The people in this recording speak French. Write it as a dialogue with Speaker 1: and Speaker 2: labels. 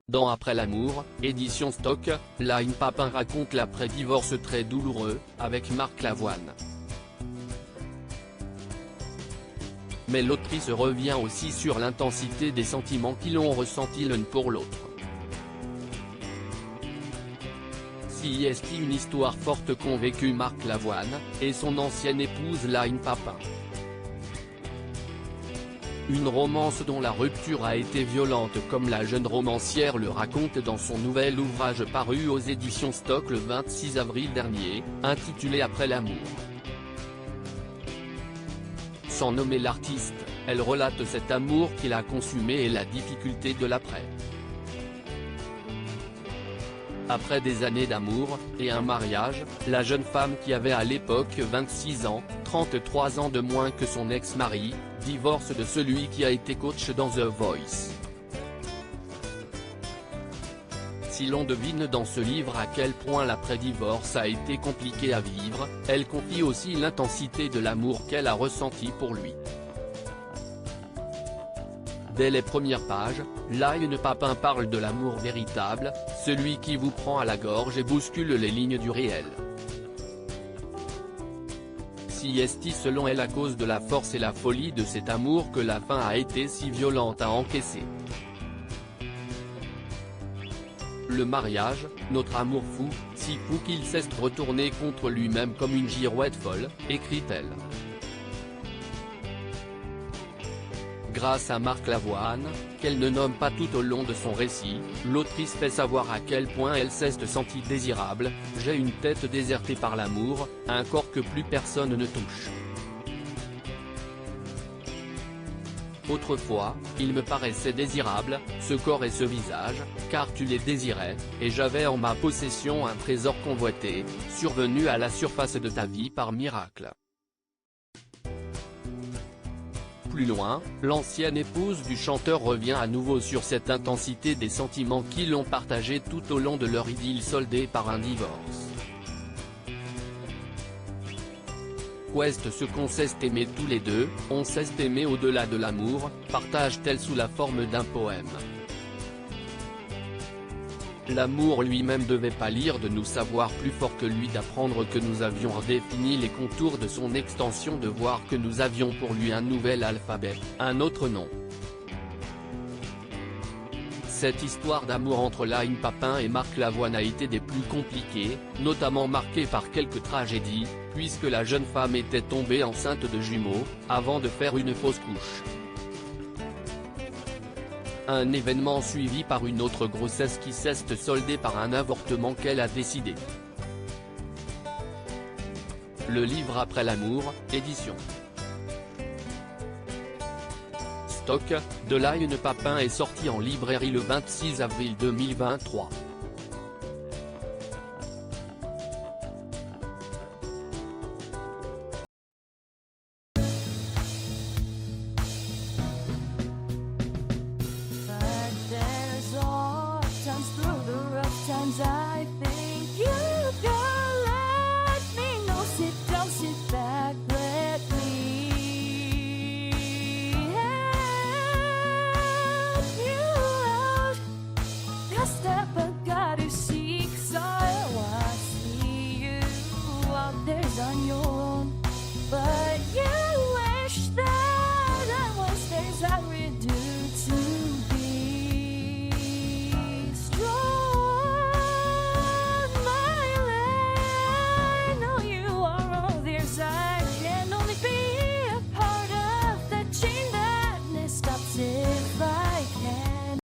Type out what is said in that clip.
Speaker 1: Dans Après l'amour, édition Stock, Line Papin raconte l'après-divorce très douloureux, avec Marc Lavoine. Mais l'autrice revient aussi sur l'intensité des sentiments qu'ils ont ressentis l'un pour l'autre. Si est une histoire forte qu'ont vécu Marc Lavoine, et son ancienne épouse Line Papin. Une romance dont la rupture a été violente comme la jeune romancière le raconte dans son nouvel ouvrage paru aux éditions Stock le 26 avril dernier, intitulé Après l'amour. Sans nommer l'artiste, elle relate cet amour qu'il a consumé et la difficulté de l'après. Après des années d'amour, et un mariage, la jeune femme qui avait à l'époque 26 ans, 33 ans de moins que son ex-mari, divorce de celui qui a été coach dans The Voice. Si l'on devine dans ce livre à quel point l'après-divorce a été compliqué à vivre, elle confie aussi l'intensité de l'amour qu'elle a ressenti pour lui. Dès les premières pages, Line Papin parle de l'amour véritable, celui qui vous prend à la gorge et bouscule les lignes du réel. Si est selon elle à cause de la force et la folie de cet amour que la fin a été si violente à encaisser. Le mariage, notre amour fou, si fou qu'il s'est retourné contre lui-même comme une girouette folle, écrit-elle. Grâce à Marc Lavoine, qu'elle ne nomme pas tout au long de son récit, l'autrice fait savoir à quel point elle s'est sentie désirable. J'ai une tête désertée par l'amour, un corps que plus personne ne touche. Autrefois, il me paraissait désirable, ce corps et ce visage, car tu les désirais, et j'avais en ma possession un trésor convoité, survenu à la surface de ta vie par miracle. Plus loin, l'ancienne épouse du chanteur revient à nouveau sur cette intensité des sentiments qu'ils ont partagé tout au long de leur idylle soldée par un divorce. Quest ce qu'on s'est aimé tous les deux, on s'est aimé au-delà de l'amour, partage-t-elle sous la forme d'un poème. L'amour lui-même devait pâlir de nous savoir plus fort que lui, d'apprendre que nous avions redéfini les contours de son extension, de voir que nous avions pour lui un nouvel alphabet, un autre nom. Cette histoire d'amour entre Line Papin et Marc Lavoine a été des plus compliquées, notamment marquée par quelques tragédies, puisque la jeune femme était tombée enceinte de jumeaux, avant de faire une fausse couche. Un événement suivi par une autre grossesse qui s'est soldée par un avortement qu'elle a décidé. Le livre Après l'amour, édition Stock, de Line Papin est sorti en librairie le 26 avril 2023.